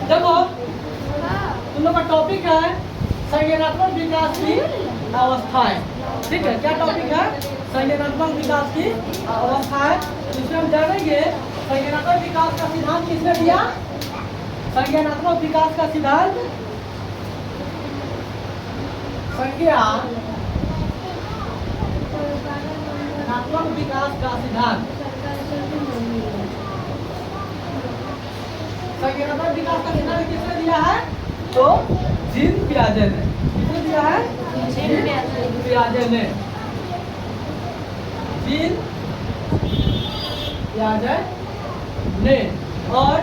देखो तुम लोग का टॉपिक है संज्ञानात्मक विकास की अवस्थाएं। ठीक है, क्या टॉपिक है? संज्ञानात्मक विकास की अवस्थाएं। इसमें हम जानेंगे संज्ञानात्मक विकास का सिद्धांत किसने दिया? संज्ञानात्मक विकास का सिद्धांत संज्ञानात्मक विकास का सिद्धांत संज्ञानात्मक विकास का सिद्धांत किसने दिया है? तो जीन पियाजे ने। किसने दिया है? जीन पियाजे ने। जीन पियाजे ने। और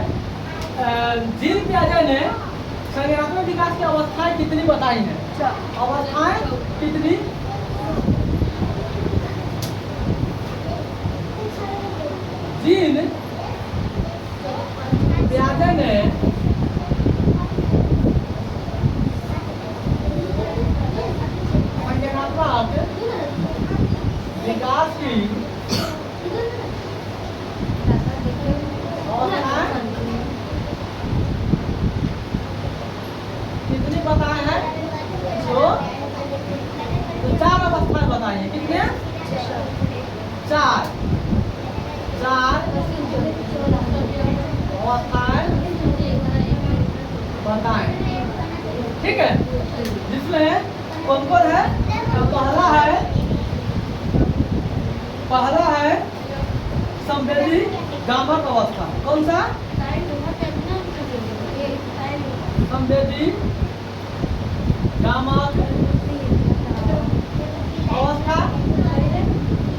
जीन पियाजे ने संज्ञानात्मक विकास की अवस्थाएं कितनी बताई हैं? अवस्थाएं कितनी? जीन पियाजे ने संज्ञानात्मक विकास की अवस्थाएं कितनी बताए हैं? तो चार अवस्थाएं बताई हैं। कितने? चार अवस्थाएं बताएं। ठीक है, जिसमें कौन कौन है? पहला है संवेदी गामक अवस्था। कौन सा? संवेदी गामक अवस्था।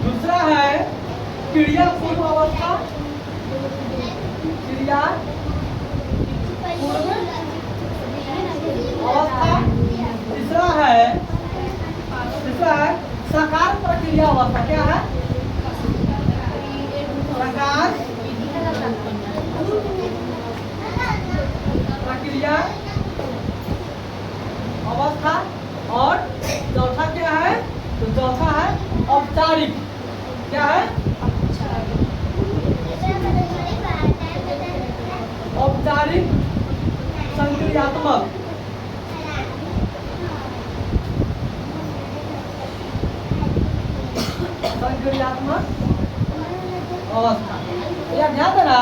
दूसरा है क्रिया पूर्व अवस्था। क्रिया पूर्व अवस्था। तीसरा है साकार प्रक्रिया अवस्था। क्या है? साकार प्रक्रिया अवस्था। और चौथा क्या है? तो चौथा है औपचारिक। क्या है? औपचारिक संक्रियात्मक अवस्था। यह ध्यान देना,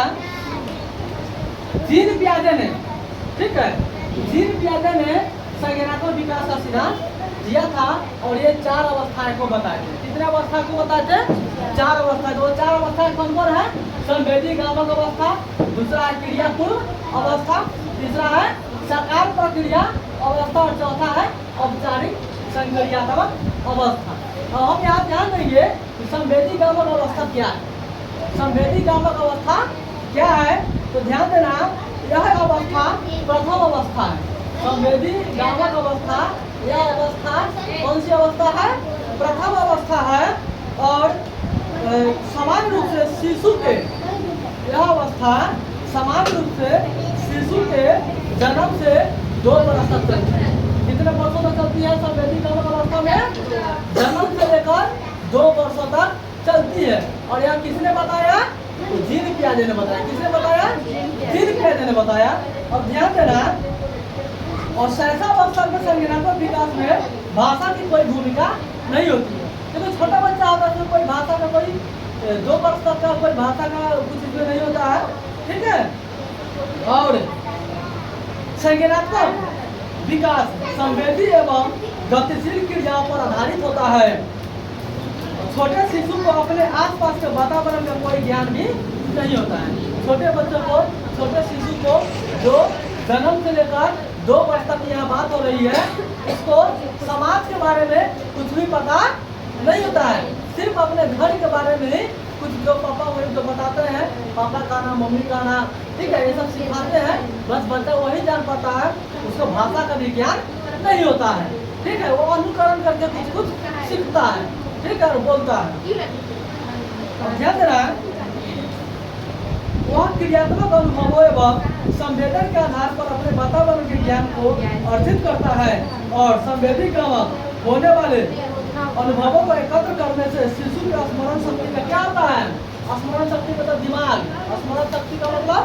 जीन पियाजे ने, ठीक है, जीन पियाजे ने संज्ञानात्मक विकास का सिद्धांत दिया था और ये चार अवस्थाएं को बताए थे। कितने अवस्था को बताए थे? चार अवस्था। जो चार अवस्थाएं कौन कौन है? संवेदी गामक अवस्था। दूसरा है क्रिया पूर्व अवस्था। तीसरा है साकार प्रक्रिया अवस्था। और चौथा है औपचारिक संक्रियात्मक अवस्था। और हम यहाँ ध्यान देंगे कि संवेदी गामक अवस्था क्या है। संवेदी गामक अवस्था क्या है? तो ध्यान देना, यह अवस्था प्रथम अवस्था है। संवेदी गामक अवस्था, यह अवस्था कौन सी अवस्था है? प्रथम अवस्था है। और समान रूप से शिशु के, यह अवस्था समान रूप से शिशु के जन्म से 2 वर्ष तक चलती है। कितने वर्षों तक चलती है संवेदी गामक अवस्था में? जन्म से लेकर 2 वर्षों तक चलती है। और यह किसने बताया? तो जीन पियाजे ने बताया। किसने बताया? जीन पियाजे ने बताया। अब ध्यान देना, और शैशवावस्था में संज्ञानात्मक विकास में भाषा की कोई भूमिका नहीं होती है। तो छोटा बच्चा होता है तो कोई भाषा का कोई 2 वर्ष तक का कोई भाषा का कुछ इसमें नहीं होता है। ठीक है, और संज्ञानात्मक विकास संवेदी एवं गतिशील क्रियाओं पर आधारित होता है। छोटे शिशु को अपने आसपास के वातावरण का कोई ज्ञान भी नहीं होता है। छोटे बच्चों को, छोटे शिशु को जो जन्म से लेकर 2 वर्ष तक यहाँ बात हो रही है, उसको समाज के बारे में कुछ भी पता नहीं होता है। सिर्फ अपने घर के बारे में ही कुछ जो पापा वही जो बताते हैं, पापा का नाम, मम्मी का नाम, ठीक है, ये सब सिखाते हैं। बस बच्चा वही जान पाता है, उसको भाषा का भी ज्ञान नहीं होता है। ठीक है, वो अनुकरण करके कुछ कुछ सीखता है, ठीक है, और बोलता है। ध्यान देना, वह क्रियात्मक अनुभवों एवं संवेदन के आधार पर अपने वातावरण के ज्ञान को अर्जित करता है। और संवेदी गामक होने वाले अनुभवों को एकत्र करने से शिशु की स्मरण शक्ति में क्या आता है? स्मरण शक्ति मतलब दिमाग। स्मरण शक्ति का मतलब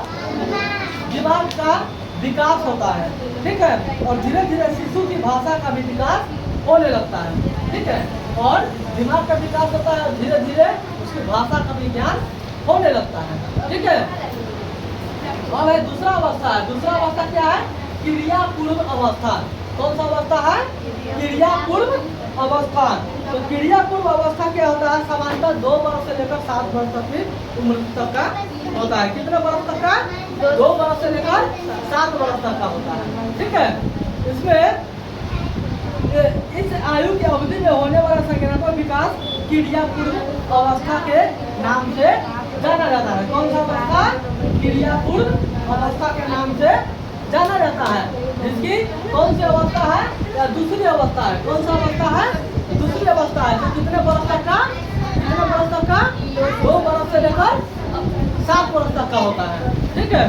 दिमाग का विकास होता है, ठीक है। और धीरे धीरे शिशु की भाषा का भी विकास होने लगता है, ठीक है। और दिमाग का विकास होता है, धीरे धीरे उसकी भाषा का भी ज्ञान होने लगता है, ठीक है। अब है दूसरा अवस्था है। दूसरा अवस्था क्या है? क्रिया पूर्व अवस्था। कौन सा अवस्था है? क्रिया पूर्व अवस्था। तो क्रिया पूर्व अवस्था क्या होता है? सामान्यतः 2 वर्ष से लेकर 7 वर्ष तक की उम्र तक का होता है। कितने वर्ष तक का? 2 वर्ष से लेकर 7 वर्ष तक का होता है, ठीक है। इसमें इस आयु की अवधि में होने वाला संज्ञानात्मक विकास क्रिया पूर्व अवस्था के नाम से जाना जाता है। कौन सा अवस्था? क्रिया पूर्व अवस्था के नाम से जाना जाता है। इसकी कौन सी अवस्था है? या दूसरी अवस्था है। कौन सा अवस्था है? दूसरी अवस्था है। तो कितने वर्ष तक का? कितने वर्ष तक का? 2 वर्ष से लेकर 7 वर्ष तक का होता है, ठीक है।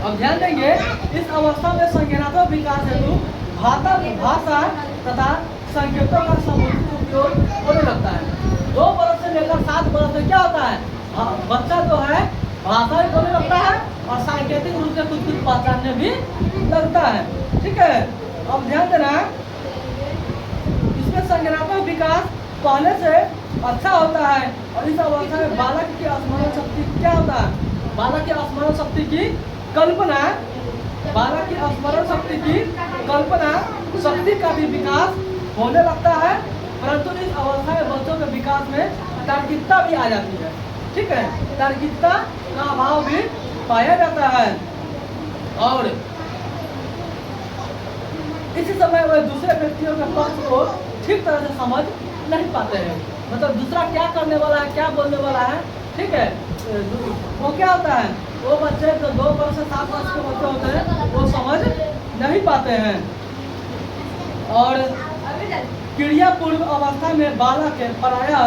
अब ध्यान देंगे, इस अवस्था में संज्ञानात्मक विकास हेतु भाषा तथा संकेतों का समुचित उपयोग होने लगता है। 2 वर्ष से लेकर 7 वर्ष में क्या होता है? बच्चा जो है भाषा भी बोलने लगता है और सांकेतिक रूप से कुछ कुछ पहचानने भी लगता है, ठीक है। अब ध्यान देना, इसमें संज्ञानात्मक विकास पहले से अच्छा होता है। और इस अवस्था में बालक की स्मरण शक्ति क्या होता है? बालक की स्मरण शक्ति की कल्पना, बालक की स्मरण शक्ति की कल्पना शक्ति का भी विकास होने लगता है। परंतु इस अवस्था में बच्चों के विकास में तार्किकता भी आ जाती है, ठीक है। तार्किकता का अभाव भी पाया जाता है। और इसी समय वह दूसरे व्यक्तियों के पक्ष को ठीक तरह से समझ नहीं पाते हैं। मतलब दूसरा क्या करने वाला है, क्या बोलने वाला है, ठीक है। वो क्या होता है? वो बच्चे जो 2 वर्ष से 7 वर्ष के बच्चे होते हैं वो समझ नहीं पाते हैं। और क्रिया पूर्व अवस्था में बालक प्रायः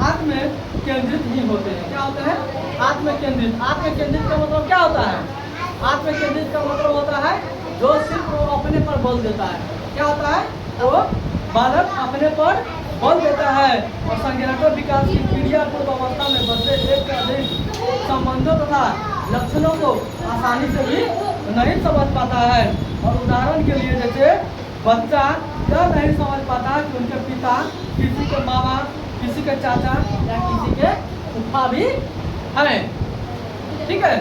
आत्म केंद्रित ही होते हैं। क्या होते हैं? आत्म केंद्रित। आत्म केंद्रित का मतलब क्या होता है? आत्म केंद्रित का मतलब होता है जो सिर्फ वो अपने पर बल देता है। क्या होता है? वो बालक अपने पर बल देता है। और संज्ञानात्मक विकास की क्रिया पूर्व अवस्था में बच्चे एक से अधिक संबंधों तथा लक्षणों को आसानी से भी नहीं समझ पाता है। और उदाहरण के लिए जैसे बच्चा यह नहीं समझ पाता कि उनके पिता किसी के मामा, किसी के चाचा या किसी के फूफा भी हैं, ठीक है।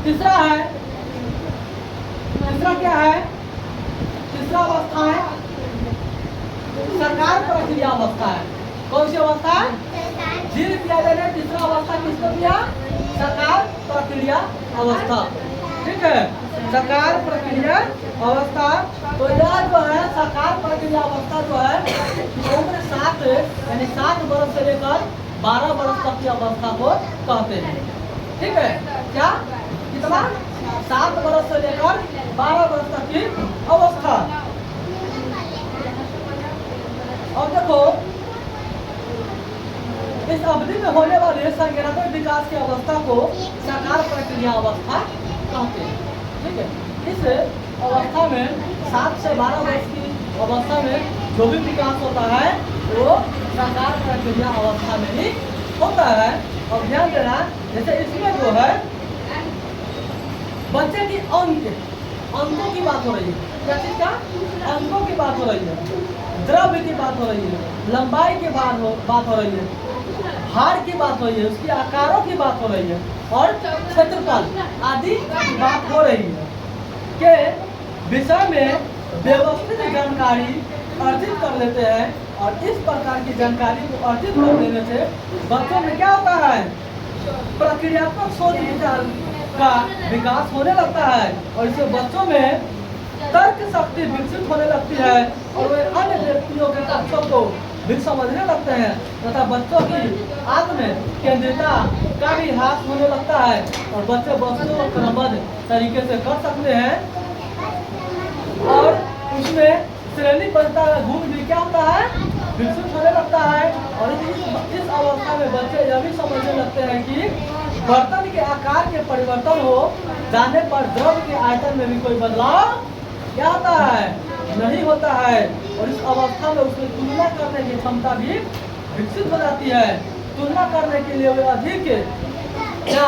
तीसरा क्या है? तीसरा अवस्था है सरकार प्रक्रिया अवस्था है। कौन सी अवस्था है? जीव विज्ञान ने तीसरा अवस्था किसको दिया? सरकार प्रक्रिया अवस्था, ठीक है। सरकार प्रक्रिया अवस्था। तो यह जो है सरकार प्रक्रिया अवस्था जो है उम्र 7 यानी 7 वर्ष से लेकर 12 वर्ष तक की अवस्था को कहते हैं, ठीक है। क्या? कितना? 7 वर्ष से लेकर 12 वर्ष तक की अवस्था। और देखो, इस अवधि में होने वाले संज्ञानात्मक विकास की अवस्था को सरकार प्रक्रिया अवस्था कहते हैं, ठीक है। इस अवस्था में 7 से 12 वर्ष की अवस्था में जो भी विकास होता है वो सरकार प्रक्रिया अवस्था में ही होता है। और ध्यान देना, जैसे इसमें जो है बच्चे की अंकों की बात हो रही है। क्या चीज का? अंकों की बात हो रही है, द्रव्य की बात हो रही है, लंबाई की बात हो रही है, भार की बात हो रही है, उसकी आकारों की बात हो रही है और क्षेत्रफल आदि की बात हो रही है के विषय में व्यवस्थित जानकारी अर्जित कर लेते हैं। और इस प्रकार की जानकारी को अर्जित कर लेने से बच्चों में क्या होता है? प्रक्रियात्मक सोच विचार का विकास होने लगता है। और इससे बच्चों में तर्क शक्ति विकसित होने लगती है और वे अन्य व्यक्तियों के तथ्यों को भी समझने लगते हैं तथा बच्चों की आत्म केंद्रितता का भी ह्रास होने लगता है। और बच्चे वस्तुओं को क्रमबद्ध तरीके से कर सकते हैं और उसमें श्रेणीबद्धता का गुण भी क्या होता है? विकसित होने लगता है। और इस अवस्था में बच्चे यह भी समझने लगते हैं कि बर्तन के आकार के परिवर्तन हो जाने पर द्रव्य के आयतन में भी कोई बदलाव क्या होता है? नहीं होता है। और इस अवस्था में उसमें तुलना करने की क्षमता भी विकसित हो जाती है। तुलना करने के लिए वे अधिक क्या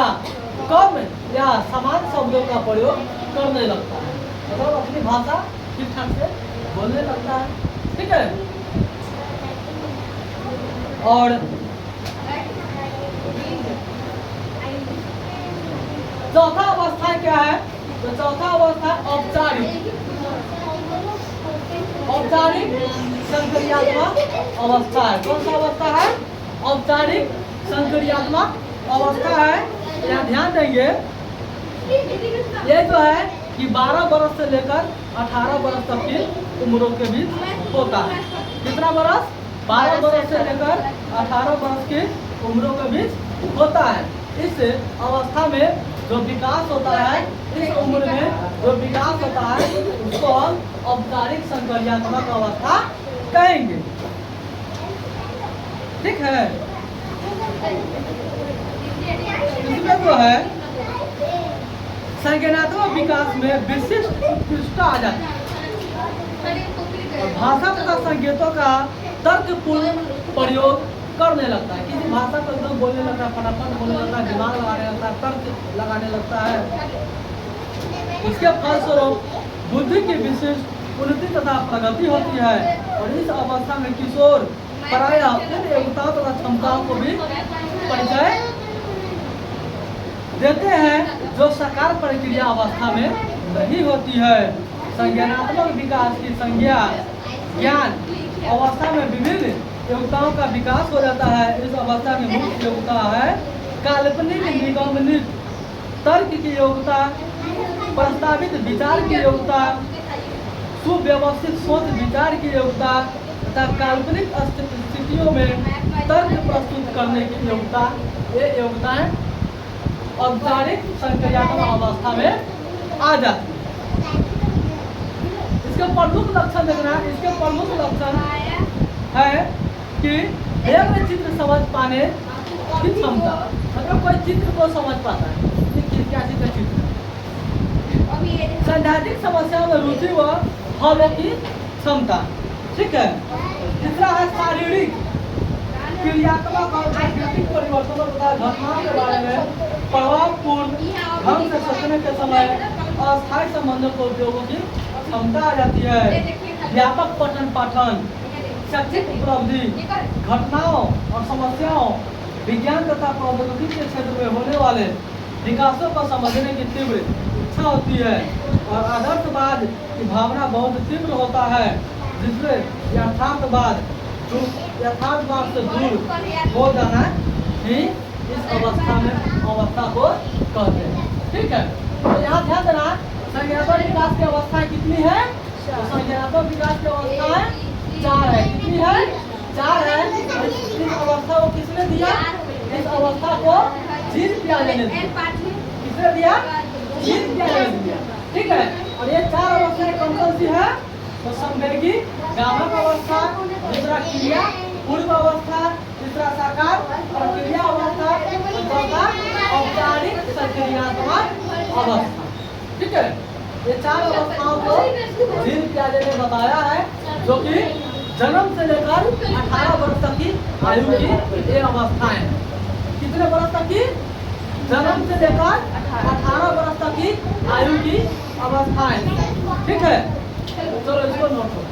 कम या समान शब्दों का प्रयोग करने लगता है, मतलब अपनी भाषा ठीक ठाक से बोलने लगता है। ठीक है, और चौथा अवस्था क्या है? तो चौथा अवस्था औपचारिक संक्रियात्मक अवस्था है। कौन सा अवस्था है? औपचारिक संक्रियात्मक अवस्था है। यहाँ ध्यान देंगे, ये जो है कि 12 वर्ष से लेकर 18 वर्ष तक की उम्रों के बीच होता है। कितना वर्ष? 12 वर्ष से लेकर 18 वर्ष की उम्रों के बीच होता है। इस अवस्था में जो विकास होता है, इस उम्र में जो विकास होता है उसको हम औपचारिक संक्रियात्मक अवस्था कहेंगे। ठीक है, इसमें जो है संज्ञानात्मक विकास में विशिष्ट उत्कृष्टता आ जाती है और भाषा तथा संकेतों का तर्कपूर्ण प्रयोग करने लगता है। किसी भाषा को एकदम बोलने लगता है, फटाफट बोलने लगता है, दिमाग लगाने लगता है, तर्क लगाने लगता है। इसके फलस्वरूप बुद्धि की विशिष्ट उन्नति तथा प्रगति होती है और इस अवस्था में किशोर प्रायः उन योग्यताओं तथा क्षमताओं को भी परिचय देते हैं जो साकार प्रक्रिया अवस्था में नहीं होती है। संज्ञानात्मक विकास की संज्ञा ज्ञान अवस्था में विभिन्न योग्यताओं का विकास हो जाता है। इस अवस्था में मुख्य योग्यता है काल्पनिक निगमनित तर्क की योग्यता, प्रस्तावित विचार की योग्यता, सुव्यवस्थित सोच विचार की योग्यता तथा काल्पनिक स्थितियों में तर्क प्रस्तुत करने की योग्यता। ये योग्यताएं औपचारिक संक्रियात्मक अवस्था में आ जाती है। इसके प्रमुख लक्षण देखना, इसके प्रमुख लक्षण है कि एक चित्र समझ पाने की क्षमता, मतलब कोई चित्र को समझ पाता है कि क्या चित्र है। सैद्धांतिक समस्याओं में रुचि व हल की क्षमता। ठीक है, तीसरा है शारीरिक क्रियात्मक और प्राकृतिक परिवर्तनों तथा घटनाओं के बारे में प्रभावपूर्ण ढंग से सोचने के समय अस्थायी संबंधों के उपयोगों की क्षमता आ जाती है। व्यापक पठन पाठन, शैक्षिक उपलब्धि, घटनाओं और समस्याओं, विज्ञान तथा प्रौद्योगिकी के क्षेत्र में होने वाले विकासों को समझने की तीव्र इच्छा होती है और आदर्शवाद की भावना बहुत तीव्र होता है, जिसमें यथार्थवाद से दूर हो जाना ही इस अवस्था को कहते हैं। ठीक है, तो यहाँ ध्यान देना, संज्ञानात्मक विकास की अवस्था कितनी है? तो संज्ञानात्मक विकास की अवस्थाएं 4 है। कितनी है? 4 है। इस अवस्था को किसने दिया? इस अवस्था को जीन पियाजे ने दिया। किसने दिया? जीन पियाजे ने दिया। ठीक है, और ये 4 अवस्थाएं कौन कौन सी है? तो संवेगी गामक अवस्था, दूसरा क्रिया पूर्व अवस्था, तीसरा साकार प्रक्रिया अवस्था और चौथा औपचारिक संक्रियात्मक अवस्था। ठीक है, ये 4 अवस्थाओं को जीन पियाजे ने बताया है, जो कि जन्म से लेकर 18 वर्ष तक की आयु की ये अवस्थाएं। कितने वर्ष तक की? जन्म से लेकर 18 वर्ष तक की आयु की अवस्थाएं। ठीक है, चलो इसको नोट करो।